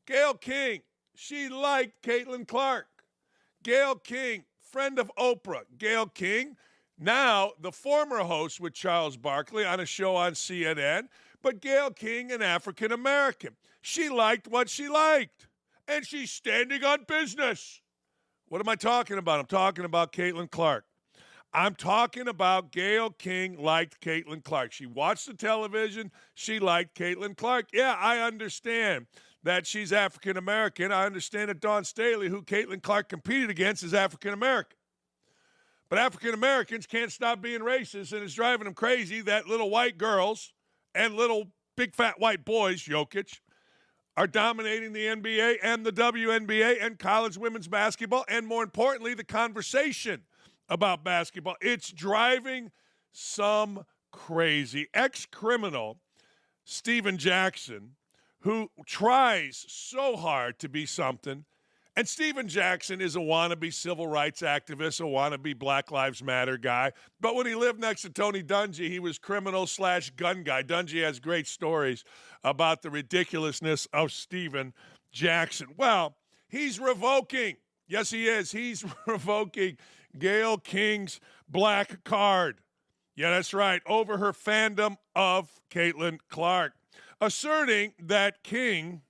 Gayle King, she liked Caitlin Clark. Gayle King, friend of Oprah. Gayle King, now the former host with Charles Barkley on a show on CNN, but Gayle King, an African American. She liked what she liked, and she's standing on business. What am I talking about? I'm talking about Caitlin Clark. I'm talking about Gayle King liked Caitlin Clark. She watched the television. She liked Caitlin Clark. Yeah, I understand that she's African American. I understand that Dawn Staley, who Caitlin Clark competed against, is African American. But African Americans can't stop being racist, and it's driving them crazy that little white girls and little big fat white boys, Jokic, are dominating the NBA and the WNBA and college women's basketball, and more importantly, the conversation about basketball. It's driving some crazy. Ex-criminal Steven Jackson, who tries so hard to be something, and Steven Jackson is a wannabe civil rights activist, a wannabe Black Lives Matter guy. But when he lived next to Tony Dungy, he was criminal/gun guy. Dungy has great stories about the ridiculousness of Steven Jackson. Well, he's revoking. Yes, he is. He's revoking Gayle King's black card. Yeah, that's right. Over her fandom of Caitlin Clark, asserting that King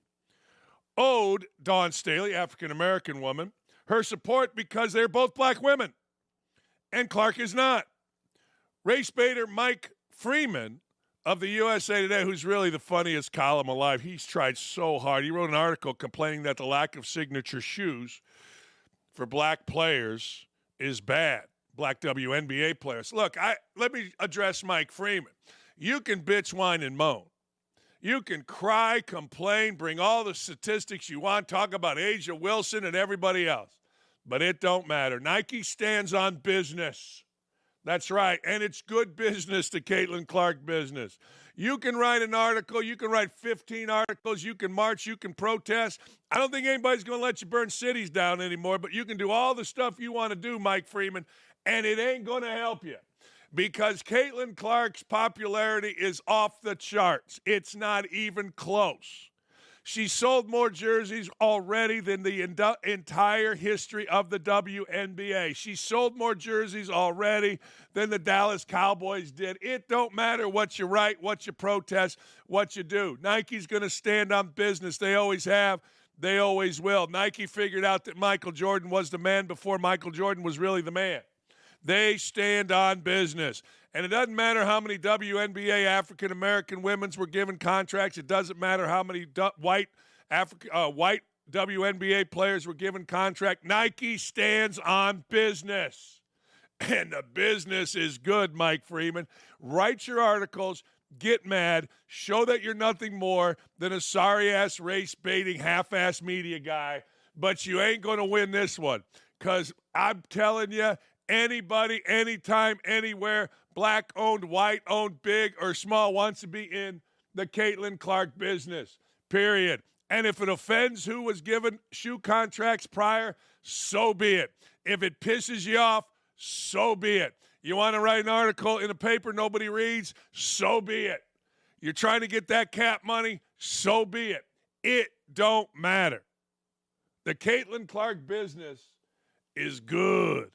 owed Dawn Staley, African-American woman, her support because they're both black women, and Clark is not. Race baiter Mike Freeman of the USA Today, who's really the funniest column alive, he's tried so hard. He wrote an article complaining that the lack of signature shoes for black players is bad, black WNBA players. Look, let me address Mike Freeman. You can bitch, whine, and moan. You can cry, complain, bring all the statistics you want, talk about Asia Wilson and everybody else. But it don't matter. Nike stands on business. That's right. And it's good business to Caitlin Clark business. You can write an article. You can write 15 articles. You can march. You can protest. I don't think anybody's going to let you burn cities down anymore, but you can do all the stuff you want to do, Mike Freeman, and it ain't going to help you. Because Caitlin Clark's popularity is off the charts. It's not even close. She sold more jerseys already than the entire history of the WNBA. She sold more jerseys already than the Dallas Cowboys did. It don't matter what you write, what you protest, what you do. Nike's going to stand on business. They always have. They always will. Nike figured out that Michael Jordan was the man before Michael Jordan was really the man. They stand on business. And it doesn't matter how many WNBA African-American women were given contracts. It doesn't matter how many white WNBA players were given contract. Nike stands on business. And the business is good, Mike Freeman. Write your articles. Get mad. Show that you're nothing more than a sorry-ass, race-baiting, half-ass media guy. But you ain't going to win this one. Because I'm telling you, anybody, anytime, anywhere, black-owned, white-owned, big or small, wants to be in the Caitlin Clark business, period. And if it offends who was given shoe contracts prior, so be it. If it pisses you off, so be it. You want to write an article in a paper nobody reads, so be it. You're trying to get that cap money, so be it. It don't matter. The Caitlin Clark business is good.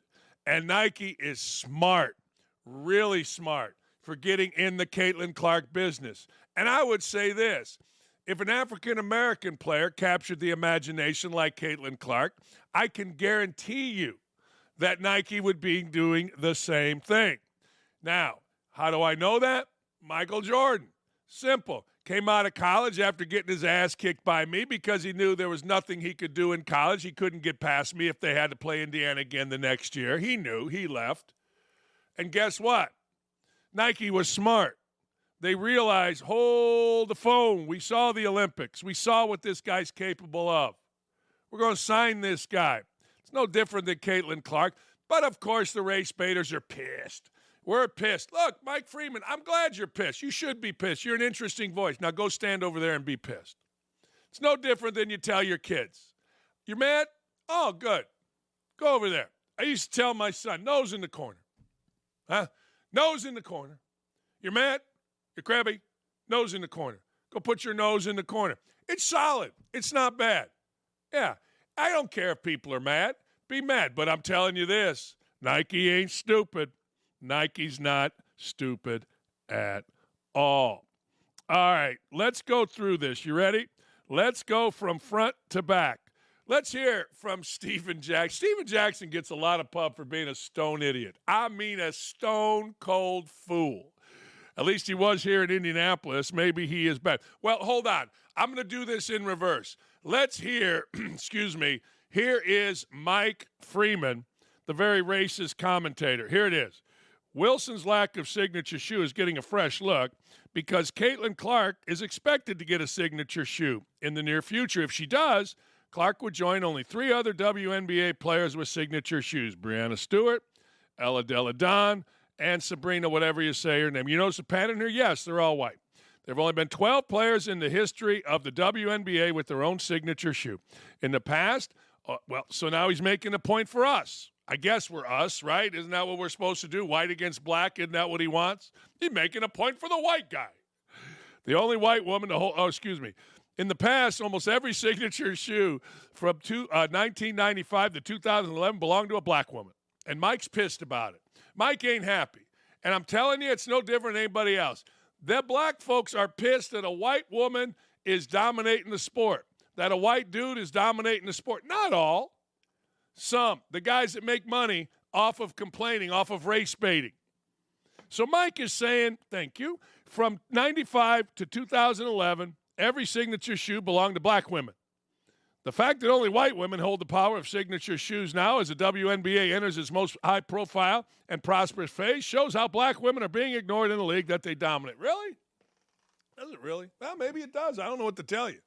And Nike is smart, really smart, for getting in the Caitlin Clark business. And I would say this. If an African-American player captured the imagination like Caitlin Clark, I can guarantee you that Nike would be doing the same thing. Now, how do I know that? Michael Jordan. Simple. Came out of college after getting his ass kicked by me because he knew there was nothing he could do in college. He couldn't get past me if they had to play Indiana again the next year. He knew. He left. And guess what? Nike was smart. They realized, hold the phone. We saw the Olympics. We saw what this guy's capable of. We're going to sign this guy. It's no different than Caitlin Clark. But, of course, the race baiters are pissed. We're pissed. Look, Mike Freeman, I'm glad you're pissed. You should be pissed. You're an interesting voice. Now go stand over there and be pissed. It's no different than you tell your kids. You're mad? Oh, good. Go over there. I used to tell my son, nose in the corner. Huh? Nose in the corner. You're mad? You're crabby? Nose in the corner. Go put your nose in the corner. It's solid. It's not bad. Yeah, I don't care if people are mad. Be mad. But I'm telling you this, Nike ain't stupid. Nike's not stupid at all. All right, let's go through this. You ready? Let's go from front to back. Let's hear from Steven Jackson. Steven Jackson gets a lot of pub for being a stone idiot. I mean a stone-cold fool. At least he was here in Indianapolis. Maybe he is back. Well, hold on. I'm going to do this in reverse. Let's hear, excuse me, here is Mike Freeman, the very racist commentator. Here it is. Wilson's lack of signature shoe is getting a fresh look because Caitlin Clark is expected to get a signature shoe in the near future. If she does, Clark would join only 3 other WNBA players with signature shoes: Breanna Stewart, Ella Delle Donne, and Sabrina, whatever you say her name. You notice the pattern here? Yes, they're all white. There have only been 12 players in the history of the WNBA with their own signature shoe. In the past, so now he's making a point for us. I guess we're us, right? Isn't that what we're supposed to do? White against black, isn't that what he wants? He's making a point for the white guy. The only white woman to hold, in the past, almost every signature shoe from 1995 to 2011 belonged to a black woman. And Mike's pissed about it. Mike ain't happy. And I'm telling you, it's no different than anybody else. The black folks are pissed that a white woman is dominating the sport, that a white dude is dominating the sport. Not all. Some. The guys that make money off of complaining, off of race baiting. So Mike is saying, thank you, from 95 to 2011, every signature shoe belonged to black women. The fact that only white women hold the power of signature shoes now as the WNBA enters its most high-profile and prosperous phase shows how black women are being ignored in a league that they dominate. Really? Does it really? Well, maybe it does. I don't know what to tell you.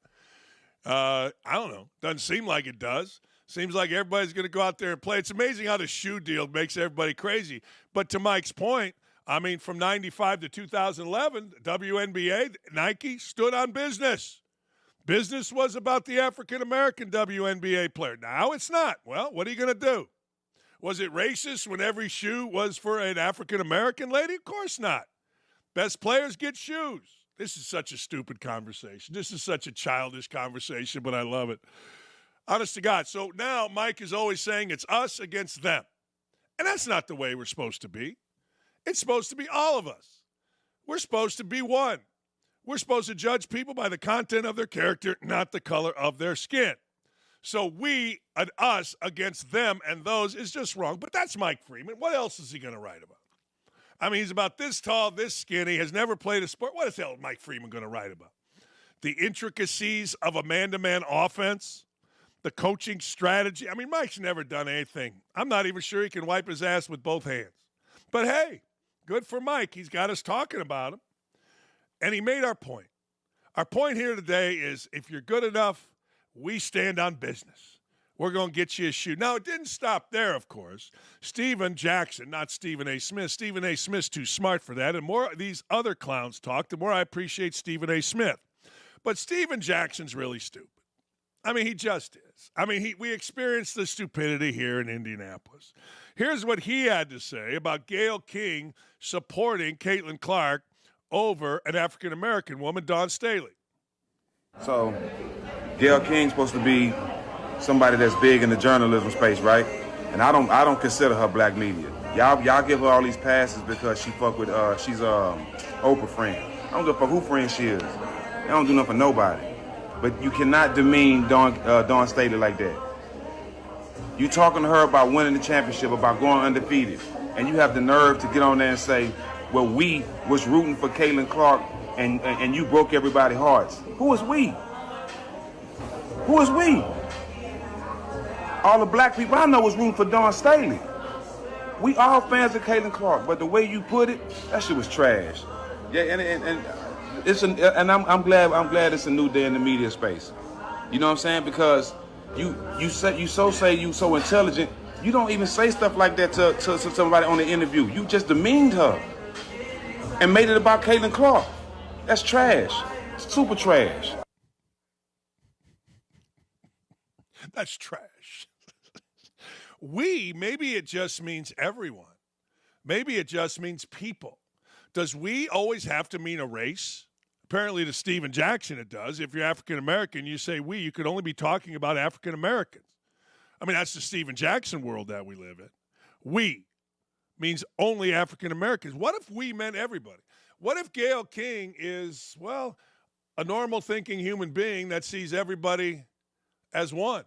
I don't know. Doesn't seem like it does. Seems like everybody's going to go out there and play. It's amazing how the shoe deal makes everybody crazy. But to Mike's point, I mean, from 95 to 2011, WNBA, Nike stood on business. Business was about the African-American WNBA player. Now it's not. Well, what are you going to do? Was it racist when every shoe was for an African-American lady? Of course not. Best players get shoes. This is such a stupid conversation. This is such a childish conversation, but I love it. Honest to God. So now Mike is always saying it's us against them. And that's not the way we're supposed to be. It's supposed to be all of us. We're supposed to be one. We're supposed to judge people by the content of their character, not the color of their skin. So we and us against them and those is just wrong. But that's Mike Freeman. What else is he going to write about? I mean, he's about this tall, this skinny, has never played a sport. What the hell is Mike Freeman going to write about? The intricacies of a man-to-man offense? The coaching strategy? I mean, Mike's never done anything. I'm not even sure he can wipe his ass with both hands. But hey, good for Mike. He's got us talking about him. And he made our point. Our point here today is if you're good enough, we stand on business. We're going to get you a shoe. Now, it didn't stop there, of course. Steven Jackson, not Stephen A. Smith. Stephen A. Smith's too smart for that. And more of these other clowns talk, the more I appreciate Stephen A. Smith. But Steven Jackson's really stupid. I mean, he just is. I mean, we experienced the stupidity here in Indianapolis. Here's what he had to say about Gayle King supporting Caitlin Clark over an African-American woman, Dawn Staley. So, Gayle King's supposed to be somebody that's big in the journalism space, right? And I don't consider her black media. Y'all give her all these passes because she fuck with she's Oprah friend. I don't give a fuck who friend she is. I don't do nothing for nobody. But you cannot demean Dawn Staley like that. You talking to her about winning the championship, about going undefeated, and you have the nerve to get on there and say, well, we was rooting for Caitlin Clark and you broke everybody's hearts. Who is we? Who is we? All the black people I know was rooting for Dawn Staley. We all fans of Caitlin Clark, but the way you put it, that shit was trash. Yeah, and I'm glad it's a new day in the media space. You know what I'm saying? Because you so intelligent, you don't even say stuff like that to somebody on the interview. You just demeaned her and made it about Caitlin Clark. That's trash. Super trash. That's trash. Maybe it just means everyone. Maybe it just means people. Does we always have to mean a race? Apparently to Steven Jackson it does. If you're African-American, you say we, you could only be talking about African-Americans. I mean, that's the Steven Jackson world that we live in. We means only African-Americans. What if we meant everybody? What if Gayle King is, well, a normal thinking human being that sees everybody as one?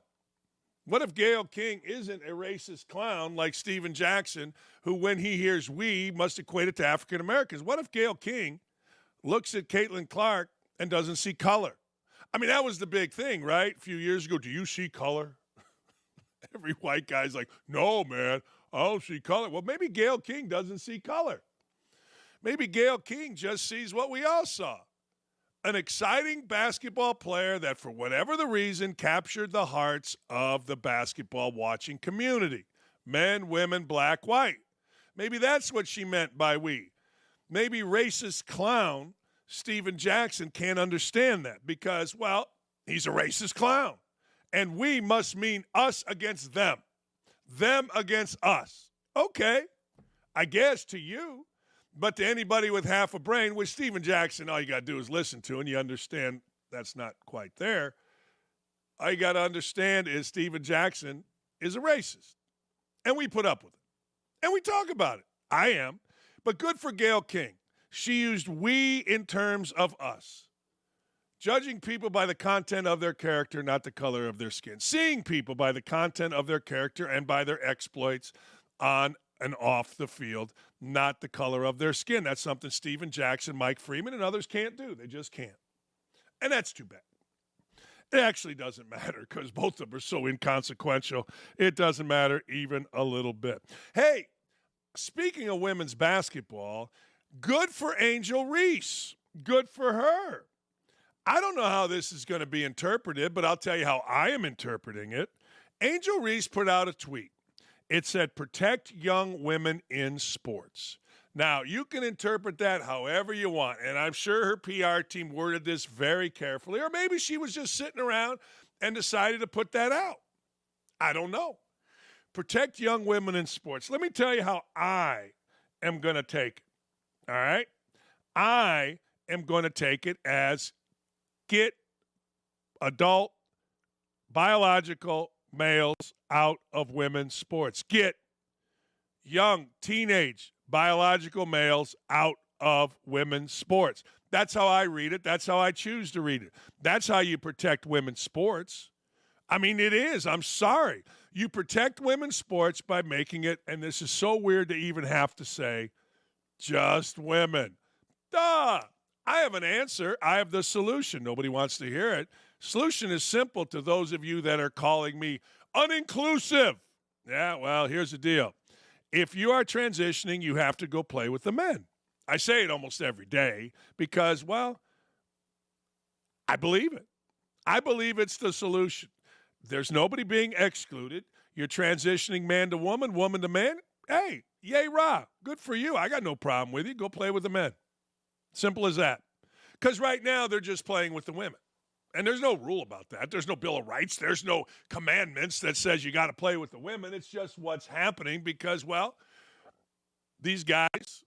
What if Gayle King isn't a racist clown like Steven Jackson, who when he hears we must equate it to African-Americans? What if Gayle King looks at Caitlin Clark and doesn't see color? I mean, that was the big thing, right? A few years ago, do you see color? Every white guy's like, no, man, I don't see color. Well, maybe Gayle King doesn't see color. Maybe Gayle King just sees what we all saw. An exciting basketball player that, for whatever the reason, captured the hearts of the basketball watching community. Men, women, black, white. Maybe that's what she meant by we. Maybe racist clown Steven Jackson can't understand that because, well, he's a racist clown. And we must mean us against them against us. Okay, I guess to you. But to anybody with half a brain, with Steven Jackson, all you got to do is listen to, and you understand that's not quite there. All you got to understand is Steven Jackson is a racist. And we put up with it. And we talk about it. I am. But good for Gayle King. She used we in terms of us. Judging people by the content of their character, not the color of their skin. Seeing people by the content of their character and by their exploits on and off the field, not the color of their skin. That's something Steven Jackson, Mike Freeman, and others can't do. They just can't. And that's too bad. It actually doesn't matter because both of them are so inconsequential. It doesn't matter even a little bit. Hey, speaking of women's basketball, good for Angel Reese. Good for her. I don't know how this is going to be interpreted, but I'll tell you how I am interpreting it. Angel Reese put out a tweet. It said, protect young women in sports. Now, you can interpret that however you want, and I'm sure her PR team worded this very carefully, or maybe she was just sitting around and decided to put that out. I don't know. Protect young women in sports. Let me tell you how I am going to take it, all right? I am going to take it as get adult, biological males out of women's sports. Get young, teenage, biological males out of women's sports. That's how I read it. That's how I choose to read it. That's how you protect women's sports. I mean, it is. I'm sorry. You protect women's sports by making it, and this is so weird to even have to say, just women. Duh. I have an answer. I have the solution. Nobody wants to hear it. Solution is simple to those of you that are calling me uninclusive. Yeah, well, here's the deal. If you are transitioning, you have to go play with the men. I say it almost every day because, well, I believe it. I believe it's the solution. There's nobody being excluded. You're transitioning man to woman, woman to man. Hey, yay, rah. Good for you. I got no problem with you. Go play with the men. Simple as that. Because right now they're just playing with the women. And there's no rule about that. There's no Bill of Rights. There's no commandments that says you got to play with the women. It's just what's happening because, well, these guys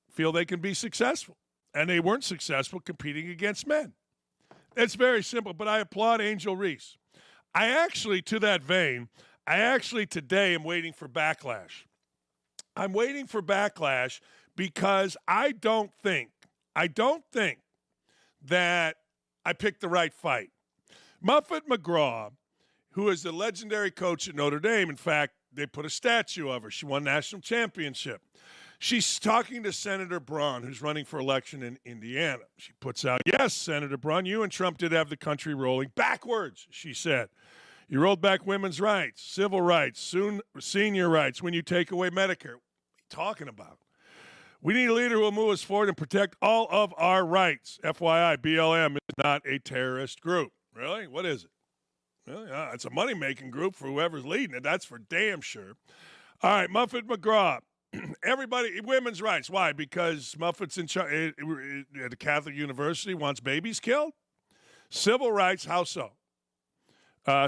feel they can be successful. And they weren't successful competing against men. It's very simple, but I applaud Angel Reese. I actually, to that vein, today am waiting for backlash. I'm waiting for backlash because I don't think that I picked the right fight. Muffet McGraw, who is the legendary coach at Notre Dame, in fact, they put a statue of her. She won national championship. She's talking to Senator Braun, who's running for election in Indiana. She puts out, yes, Senator Braun, you and Trump did have the country rolling backwards, she said. You rolled back women's rights, civil rights, soon senior rights when you take away Medicare. What are you talking about? We need a leader who will move us forward and protect all of our rights. FYI, BLM is not a terrorist group. Really? What is it? Really? It's a money-making group for whoever's leading it. That's for damn sure. All right, Muffet McGraw. Everybody, women's rights. Why? Because Muffet's in charge at a Catholic university, wants babies killed? Civil rights, how so?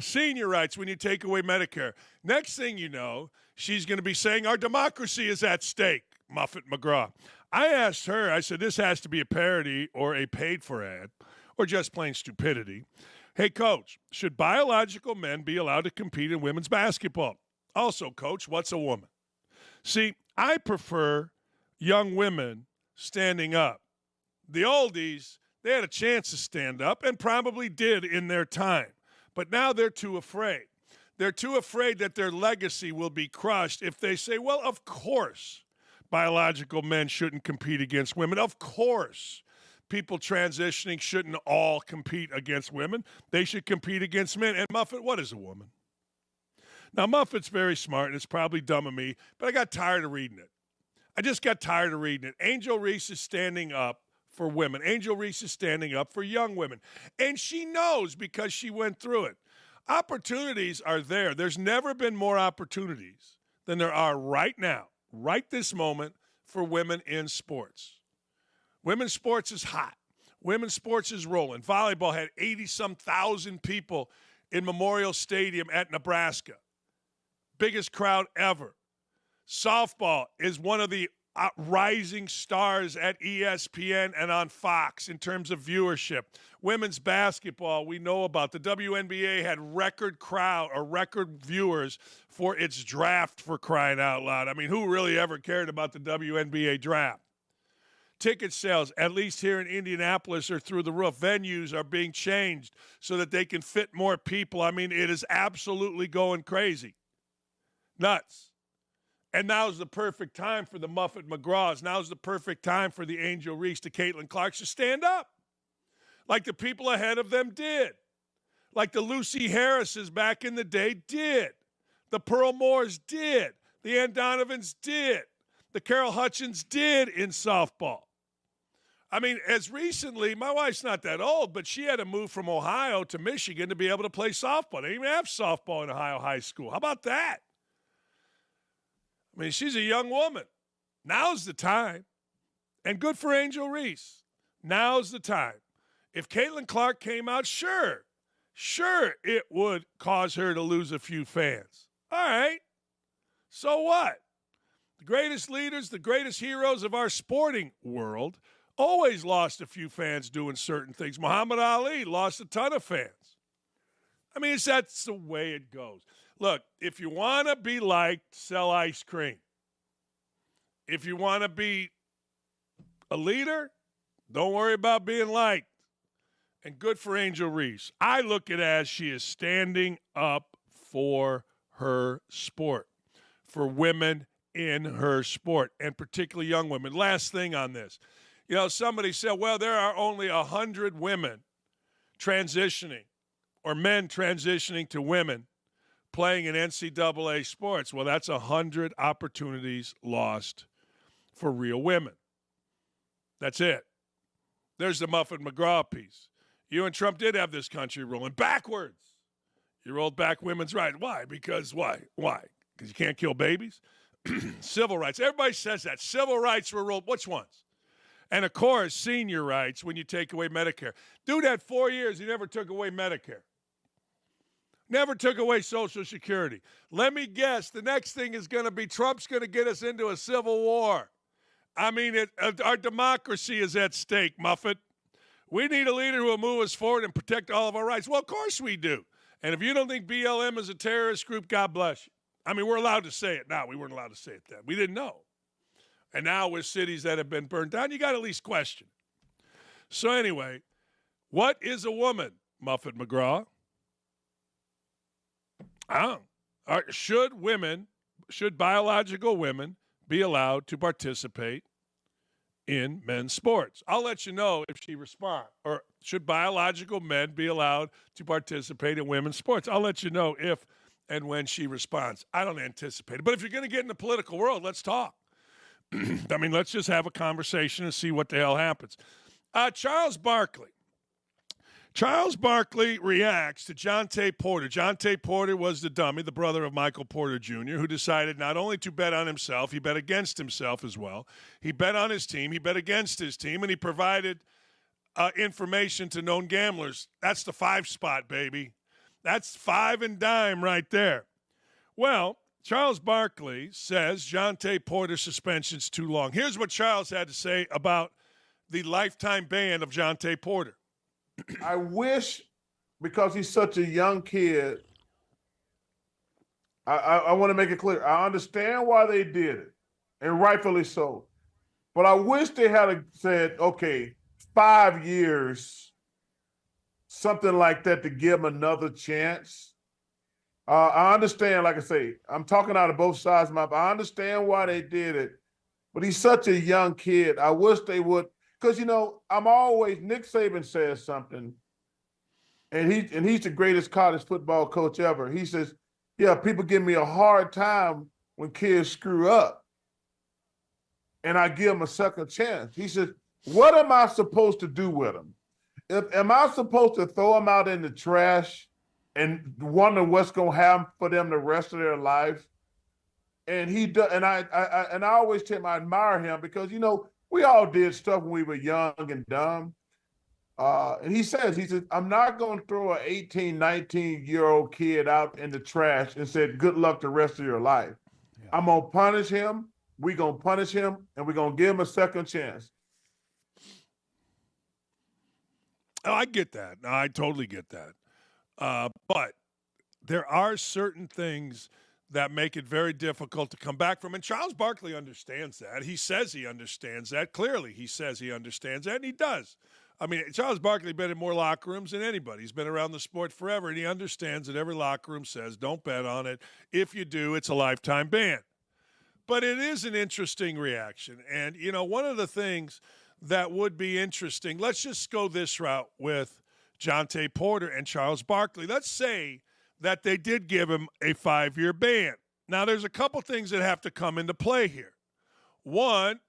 Senior rights when you take away Medicare. Next thing you know, she's going to be saying our democracy is at stake. Muffet McGraw. I asked her, I said, this has to be a parody or a paid-for ad or just plain stupidity. Hey, Coach, should biological men be allowed to compete in women's basketball? Also, Coach, what's a woman? See, I prefer young women standing up. The oldies, they had a chance to stand up and probably did in their time. But now they're too afraid. They're too afraid that their legacy will be crushed if they say, well, of course, biological men shouldn't compete against women. Of course, people transitioning shouldn't all compete against women. They should compete against men. And Muffet, what is a woman? Now, Muffet's very smart, and it's probably dumb of me, but I got tired of reading it. I just got tired of reading it. Angel Reese is standing up for women. Angel Reese is standing up for young women. And she knows because she went through it. Opportunities are there. There's never been more opportunities than there are right now, right this moment, for women in sports. Women's sports is hot. Women's sports is rolling. Volleyball had 80-some thousand people in Memorial Stadium at Nebraska. Biggest crowd ever. Softball is one of the rising stars at ESPN and on Fox in terms of viewership. Women's basketball, we know about. The WNBA had record crowd or record viewers for its draft, for crying out loud. I mean, who really ever cared about the WNBA draft? Ticket sales, at least here in Indianapolis, are through the roof. Venues are being changed so that they can fit more people. I mean, it is absolutely going crazy. Nuts. And now's the perfect time for the Muffet McGraws. Now's the perfect time for the Angel Reese, the Caitlin Clarks to stand up like the people ahead of them did, like the Lucy Harrises back in the day did, the Pearl Moores did, the Ann Donovans did, the Carol Hutchins did in softball. I mean, as recently, my wife's not that old, but she had to move from Ohio to Michigan to be able to play softball. They didn't even have softball in Ohio high school. How about that? I mean, she's a young woman. Now's the time. And good for Angel Reese. Now's the time. If Caitlin Clark came out, sure, it would cause her to lose a few fans. All right. So what? The greatest leaders, the greatest heroes of our sporting world always lost a few fans doing certain things. Muhammad Ali lost a ton of fans. I mean, that's the way it goes. Look, if you want to be liked, sell ice cream. If you want to be a leader, don't worry about being liked. And good for Angel Reese. I look at it as she is standing up for her sport, for women in her sport, and particularly young women. Last thing on this. You know, somebody said, well, there are only 100 women transitioning or men transitioning to women playing in NCAA sports. Well, that's 100 opportunities lost for real women. That's it. There's the Muffet McGraw piece. You and Trump did have this country rolling backwards. You rolled back women's rights. Why? Because why? Why? Because you can't kill babies? Civil rights. Everybody says that. Civil rights were rolled. Which ones? And, of course, senior rights when you take away Medicare. Dude had 4 years. He never took away Medicare. Never took away Social Security. Let me guess, the next thing is going to be Trump's going to get us into a civil war. I mean, our democracy is at stake, Muffet. We need a leader who will move us forward and protect all of our rights. Well, of course we do. And if you don't think BLM is a terrorist group, God bless you. I mean, we're allowed to say it now. We weren't allowed to say it then. We didn't know. And now with cities that have been burned down, you got to at least question. So anyway, what is a woman, Muffet McGraw? Should biological women be allowed to participate in men's sports? I'll let you know if she responds. Or should biological men be allowed to participate in women's sports? I'll let you know if and when she responds. I don't anticipate it. But if you're going to get in the political world, let's talk. I mean, let's just have a conversation and see what the hell happens. Charles Barkley. Charles Barkley reacts to Jontay Porter. Jontay Porter was the dummy, the brother of Michael Porter Jr., who decided not only to bet on himself, he bet against himself as well. He bet on his team, he bet against his team, and he provided information to known gamblers. That's the 5 spot, baby. That's 5 and dime right there. Well, Charles Barkley says Jontay Porter's suspension's too long. Here's what Charles had to say about the lifetime ban of Jontay Porter. I wish, because he's such a young kid, I want to make it clear. I understand why they did it, and rightfully so. But I wish they had said, okay, 5 years, something like that, to give him another chance. I understand, like I say, I'm talking out of both sides of my mouth. I understand why they did it, but he's such a young kid. I wish they would, because, Nick Saban says something, and he's the greatest college football coach ever. He says, yeah, people give me a hard time when kids screw up, and I give them a second chance. He says, what am I supposed to do with them? Am I supposed to throw them out in the trash and wonder what's going to happen for them the rest of their life? And he does, and I always tell him I admire him because, we all did stuff when we were young and dumb. And he says, I'm not going to throw an 18, 19-year-old kid out in the trash and say, good luck the rest of your life. Yeah. I'm going to punish him. We're going to punish him, and we're going to give him a second chance. Oh, I get that. No, I totally get that. But there are certain things that make it very difficult to come back from. And Charles Barkley understands that. He says he understands that. Clearly, he says he understands that, and he does. I mean, Charles Barkley been in more locker rooms than anybody. He's been around the sport forever, and he understands that every locker room says, don't bet on it. If you do, it's a lifetime ban. But it is an interesting reaction. And, one of the things that would be interesting, let's just go this route with Jontay Porter and Charles Barkley. Let's say that they did give him a 5-year ban. Now, there's a couple things that have to come into play here. One,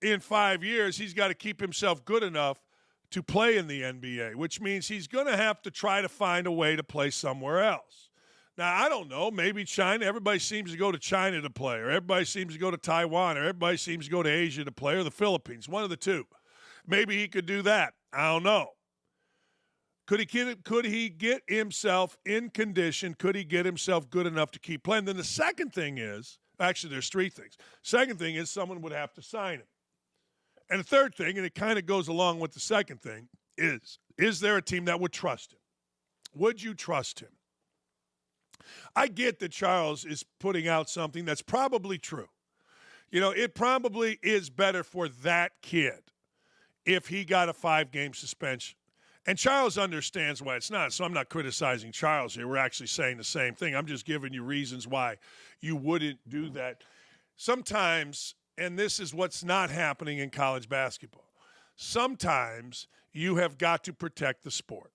in 5 years, he's got to keep himself good enough to play in the NBA, which means he's going to have to try to find a way to play somewhere else. Now, I don't know, maybe China. Everybody seems to go to China to play, or everybody seems to go to Taiwan, or everybody seems to go to Asia to play, or the Philippines, one of the two. Maybe he could do that. I don't know. Could he get himself in condition? Could he get himself good enough to keep playing? Then the second thing is, actually there's three things. Second thing is someone would have to sign him. And the third thing, and it kind of goes along with the second thing, is there a team that would trust him? Would you trust him? I get that Charles is putting out something that's probably true. It probably is better for that kid if he got a 5-game suspension. And Charles understands why it's not, so I'm not criticizing Charles here. We're actually saying the same thing. I'm just giving you reasons why you wouldn't do that. Sometimes, and this is what's not happening in college basketball, sometimes you have got to protect the sport.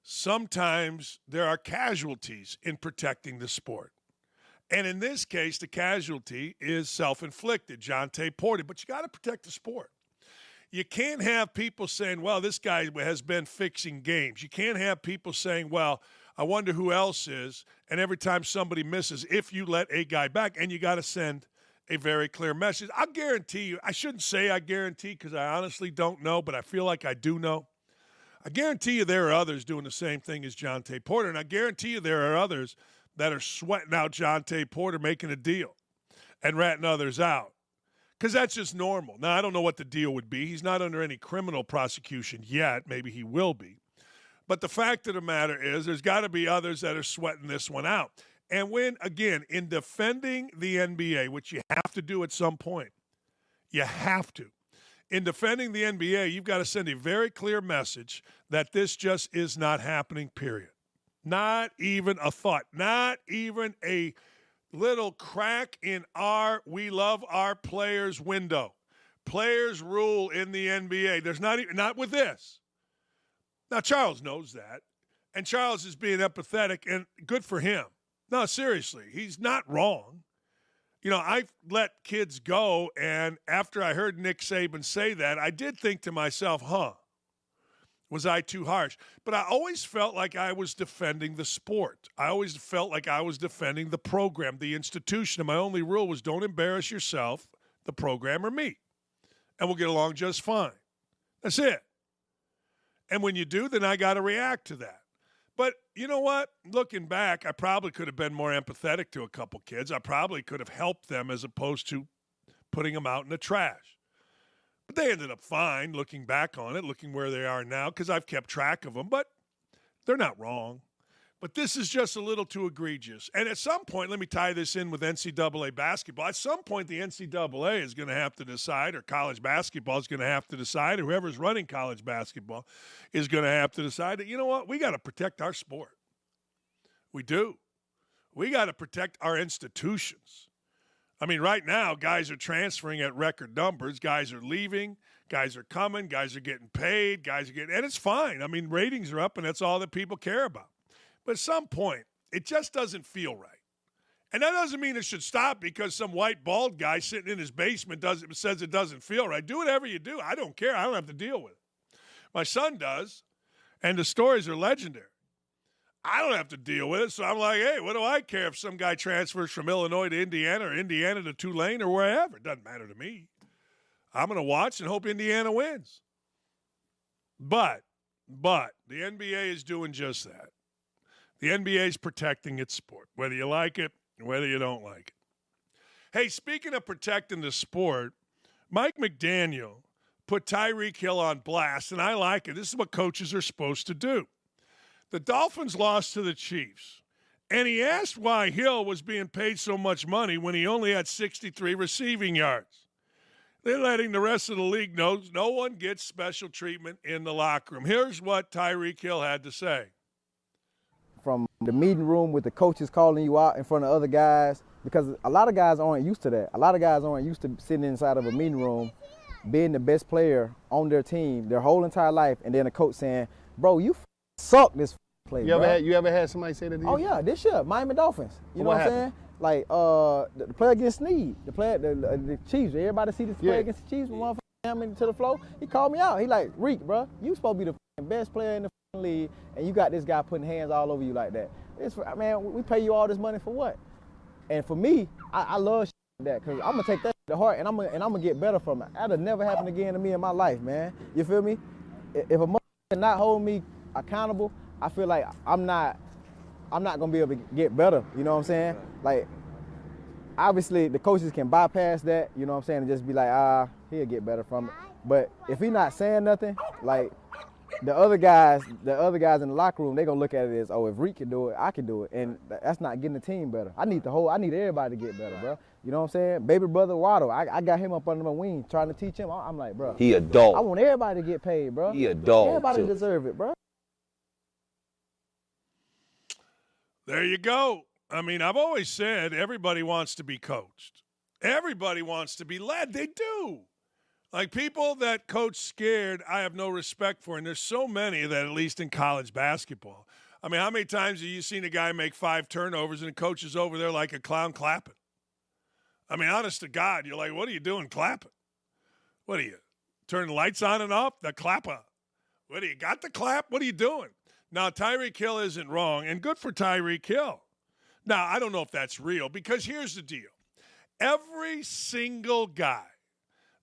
Sometimes there are casualties in protecting the sport. And in this case, the casualty is self-inflicted, Jontay Porter. But you got to protect the sport. You can't have people saying, well, this guy has been fixing games. You can't have people saying, well, I wonder who else is. And every time somebody misses, if you let a guy back, and you got to send a very clear message. I'll guarantee you, I shouldn't say I guarantee because I honestly don't know, but I feel like I do know. I guarantee you there are others doing the same thing as Jontay Porter, and I guarantee you there are others that are sweating out Jontay Porter making a deal and ratting others out. Because that's just normal. Now, I don't know what the deal would be. He's not under any criminal prosecution yet. Maybe he will be. But the fact of the matter is there's got to be others that are sweating this one out. And when, again, in defending the NBA, which you have to do at some point, you have to. In defending the NBA, you've got to send a very clear message that this just is not happening, period. Not even a thought. Not even a little crack in our we love our players window. Players rule in the NBA. There's not with this. Now, Charles knows that, and Charles is being empathetic, and good for him. No, seriously, he's not wrong. I've let kids go, and after I heard Nick Saban say that, I did think to myself, was I too harsh? But I always felt like I was defending the sport. I always felt like I was defending the program, the institution. And my only rule was don't embarrass yourself, the program, or me. And we'll get along just fine. That's it. And when you do, then I got to react to that. But you know what? Looking back, I probably could have been more empathetic to a couple kids. I probably could have helped them as opposed to putting them out in the trash. But they ended up fine looking back on it, looking where they are now, because I've kept track of them. But they're not wrong. But this is just a little too egregious. And at some point, let me tie this in with NCAA basketball. At some point, the NCAA is going to have to decide, or college basketball is going to have to decide, or whoever's running college basketball is going to have to decide that, you know what, we got to protect our sport. We do. We got to protect our institutions. I mean, right now, guys are transferring at record numbers. Guys are leaving. Guys are coming. Guys are getting paid. Guys are getting – and it's fine. I mean, ratings are up, and that's all that people care about. But at some point, it just doesn't feel right. And that doesn't mean it should stop because some white bald guy sitting in his basement says it doesn't feel right. Do whatever you do. I don't care. I don't have to deal with it. My son does, and the stories are legendary. I don't have to deal with it, so I'm like, hey, what do I care if some guy transfers from Illinois to Indiana or Indiana to Tulane or wherever? It doesn't matter to me. I'm going to watch and hope Indiana wins. But the NBA is doing just that. The NBA is protecting its sport, whether you like it or whether you don't like it. Hey, speaking of protecting the sport, Mike McDaniel put Tyreek Hill on blast, and I like it. This is what coaches are supposed to do. The Dolphins lost to the Chiefs, and he asked why Hill was being paid so much money when he only had 63 receiving yards. They're letting the rest of the league know no one gets special treatment in the locker room. Here's what Tyreek Hill had to say. From the meeting room with the coaches calling you out in front of other guys, because a lot of guys aren't used to that. A lot of guys aren't used to sitting inside of a meeting room, being the best player on their team their whole entire life, and then a coach saying, bro, you suck this play, you ever had somebody say that to you? Oh, yeah, this year, Miami Dolphins. You know what I'm saying? Like, the player against Snead, the Chiefs, everybody see this player against the Chiefs, one him into the floor, he called me out. He like, Reek, bro, you supposed to be the best player in the league, and you got this guy putting hands all over you like that. Man, we pay you all this money for what? And for me, I love that because I'm gonna take that to heart, and I'm gonna get better from it. That'll never happen again to me in my life, man. You feel me? If a motherfucker not hold me accountable, I feel like I'm not gonna be able to get better. You know what I'm saying? Like, obviously the coaches can bypass that. You know what I'm saying? And just be like, he'll get better from it. But if he not saying nothing, like, the other guys in the locker room, they gonna look at it as, oh, if Reek can do it, I can do it, and that's not getting the team better. I need everybody to get better, bro. You know what I'm saying? Baby brother Waddle, I got him up under my wing trying to teach him. I'm like, bro, he adult. I want everybody to get paid, bro. He adult. Everybody too. deserve it, bro. There you go. I mean, I've always said everybody wants to be coached. Everybody wants to be led. They do. Like, people that coach scared, I have no respect for. And there's so many of that, at least in college basketball. I mean, how many times have you seen a guy make 5 turnovers and the coach is over there like a clown clapping? I mean, honest to God, you're like, what are you doing clapping? What are you, turning the lights on and off? The clapper. What do you got the clap? What are you doing? Now, Tyreek Hill isn't wrong, and good for Tyreek Hill. Now, I don't know if that's real, because here's the deal. Every single guy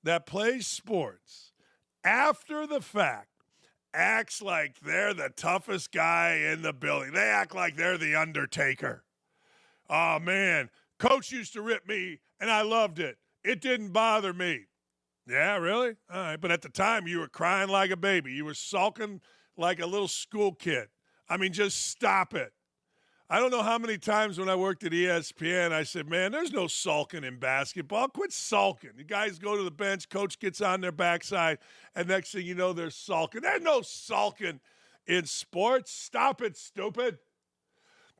that plays sports after the fact acts like they're the toughest guy in the building. They act like they're the Undertaker. Oh, man, coach used to rip me, and I loved it. It didn't bother me. Yeah, really? All right, but at the time, you were crying like a baby. You were sulking like a little school kid. I mean, just stop it. I don't know how many times when I worked at ESPN, I said, man, there's no sulking in basketball. Quit sulking. The guys go to the bench, coach gets on their backside, and next thing you know, they're sulking. There's no sulking in sports. Stop it, stupid.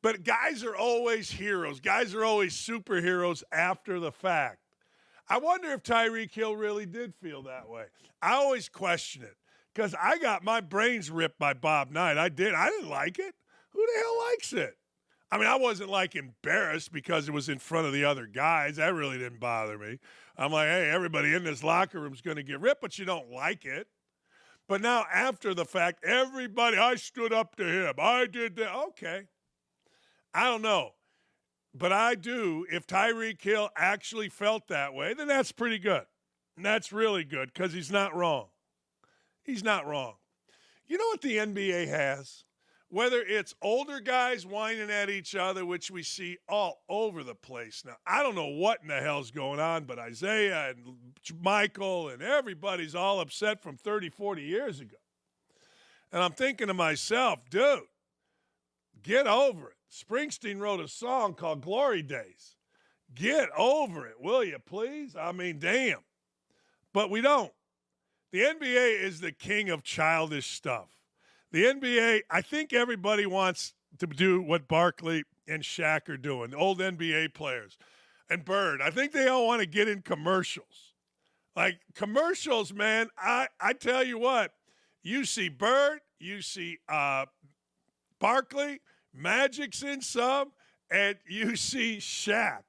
But guys are always heroes. Guys are always superheroes after the fact. I wonder if Tyreek Hill really did feel that way. I always question it because I got my brains ripped by Bob Knight. I did. I didn't like it. Who the hell likes it? I mean, I wasn't, like, embarrassed because it was in front of the other guys. That really didn't bother me. I'm like, hey, everybody in this locker room is going to get ripped, but you don't like it. But now, after the fact, everybody, I stood up to him. I did that. Okay. I don't know. But I do. If Tyreek Hill actually felt that way, then that's pretty good. And that's really good because he's not wrong. He's not wrong. You know what the NBA has? Whether it's older guys whining at each other, which we see all over the place now. I don't know what in the hell's going on, but Isaiah and Michael and everybody's all upset from 30, 40 years ago. And I'm thinking to myself, dude, get over it. Springsteen wrote a song called Glory Days. Get over it, will you, please? I mean, damn. But we don't. The NBA is the king of childish stuff. The NBA, I think everybody wants to do what Barkley and Shaq are doing, the old NBA players. And Bird, I think they all want to get in commercials. Like, commercials, man, I tell you what, you see Bird, you see Barkley, Magic's in some, and you see Shaq.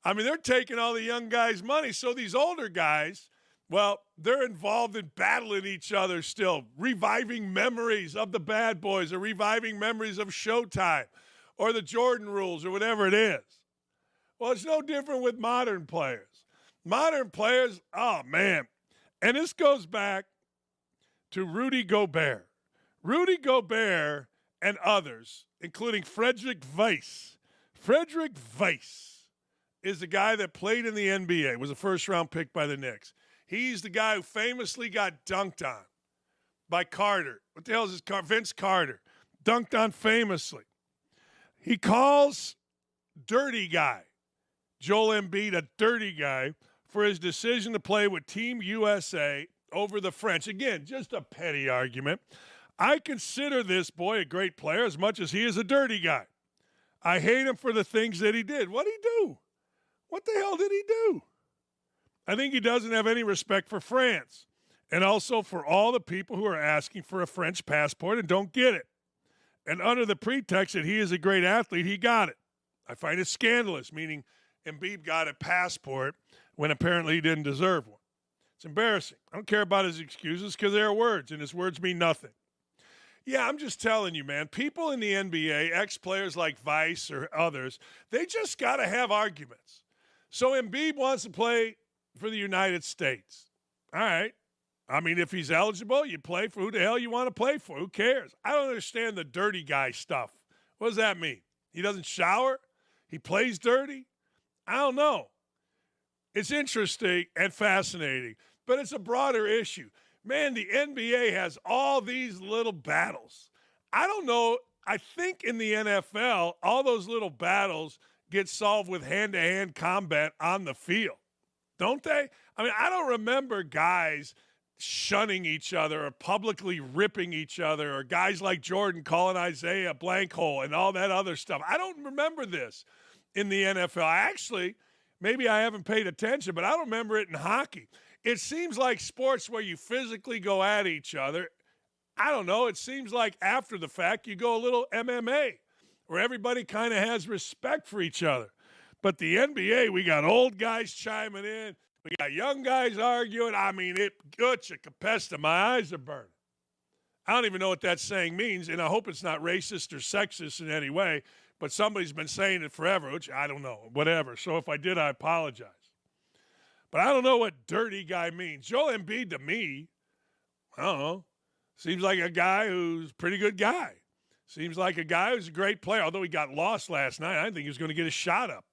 I mean, they're taking all the young guys' money. So these older guys, well, they're involved in battling each other still, reviving memories of the Bad Boys or reviving memories of Showtime or the Jordan rules or whatever it is. Well, it's no different with modern players. Modern players, oh, man. And this goes back to Rudy Gobert. Rudy Gobert and others, including Frederick Weiss. Frederick Weiss is the guy that played in the NBA, was a first-round pick by the Knicks. He's the guy who famously got dunked on by Carter. What the hell is his car? Vince Carter. Dunked on famously. He calls dirty guy, Joel Embiid, a dirty guy for his decision to play with Team USA over the French. Again, just a petty argument. I consider this boy a great player as much as he is a dirty guy. I hate him for the things that he did. What'd he do? What the hell did he do? I think he doesn't have any respect for France and also for all the people who are asking for a French passport and don't get it. And under the pretext that he is a great athlete, he got it. I find it scandalous, meaning Embiid got a passport when apparently he didn't deserve one. It's embarrassing. I don't care about his excuses because they are words, and his words mean nothing. Yeah, I'm just telling you, man, people in the NBA, ex-players like Weiss or others, they just got to have arguments. So Embiid wants to play for the United States. All right. I mean, if he's eligible, you play for who the hell you want to play for. Who cares? I don't understand the dirty guy stuff. What does that mean? He doesn't shower? He plays dirty? I don't know. It's interesting and fascinating, but it's a broader issue. Man, the NBA has all these little battles. I don't know. I think in the NFL, all those little battles get solved with hand-to-hand combat on the field. Don't they? I mean, I don't remember guys shunning each other or publicly ripping each other or guys like Jordan calling Isaiah a blank hole and all that other stuff. I don't remember this in the NFL. Actually, maybe I haven't paid attention, but I don't remember it in hockey. It seems like sports where you physically go at each other, I don't know, it seems like after the fact you go a little MMA where everybody kind of has respect for each other. But the NBA, we got old guys chiming in. We got young guys arguing. I mean, Gutcha Capesta, my eyes are burning. I don't even know what that saying means, and I hope it's not racist or sexist in any way, but somebody's been saying it forever, which I don't know, whatever. So if I did, I apologize. But I don't know what dirty guy means. Joel Embiid, to me, I don't know, seems like a guy who's a pretty good guy. Seems like a guy who's a great player, although he got lost last night. I didn't think he was going to get a shot up.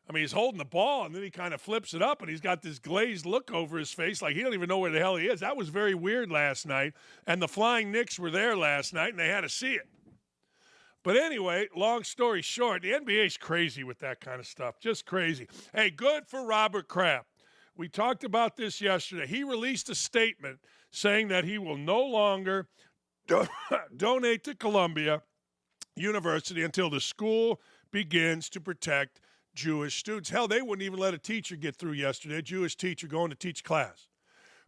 I mean, he's holding the ball, and then he kind of flips it up, and he's got this glazed look over his face like he don't even know where the hell he is. That was very weird last night, and the Flying Knicks were there last night, and they had to see it. But anyway, long story short, the NBA's crazy with that kind of stuff, just crazy. Hey, good for Robert Kraft. We talked about this yesterday. He released a statement saying that he will no longer donate to Columbia University until the school begins to protect Jewish students. Hell, they wouldn't even let a teacher get through yesterday, a Jewish teacher going to teach class.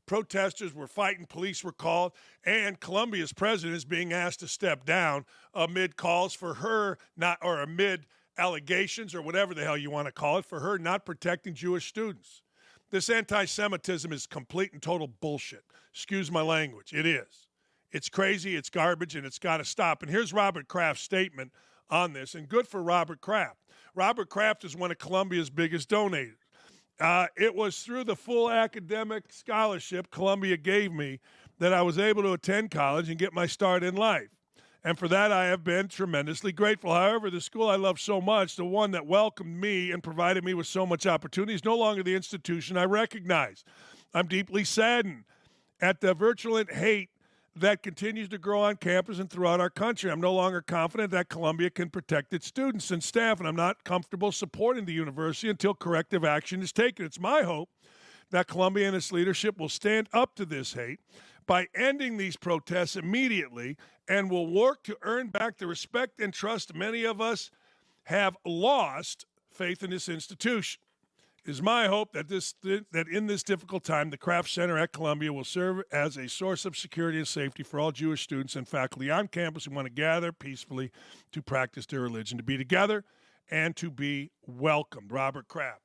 Protesters were fighting, police were called, and Columbia's president is being asked to step down amid calls for her not, or amid allegations or whatever the hell you want to call it, for her not protecting Jewish students. This anti-Semitism is complete and total bullshit. Excuse my language. It is. It's crazy, it's garbage, and it's got to stop. And here's Robert Kraft's statement on this, and good for Robert Kraft. Robert Kraft is one of Columbia's biggest donors. It was through the full academic scholarship Columbia gave me that I was able to attend college and get my start in life. And for that, I have been tremendously grateful. However, the school I love so much, the one that welcomed me and provided me with so much opportunity, is no longer the institution I recognize. I'm deeply saddened at the virulent hate that continues to grow on campus and throughout our country. I'm no longer confident that Columbia can protect its students and staff, and I'm not comfortable supporting the university until corrective action is taken. It's my hope that Columbia and its leadership will stand up to this hate by ending these protests immediately and will work to earn back the respect and trust many of us have lost faith in this institution. It is my hope that in this difficult time, the Kraft Center at Columbia will serve as a source of security and safety for all Jewish students and faculty on campus who want to gather peacefully to practice their religion, to be together and to be welcomed. Robert Kraft.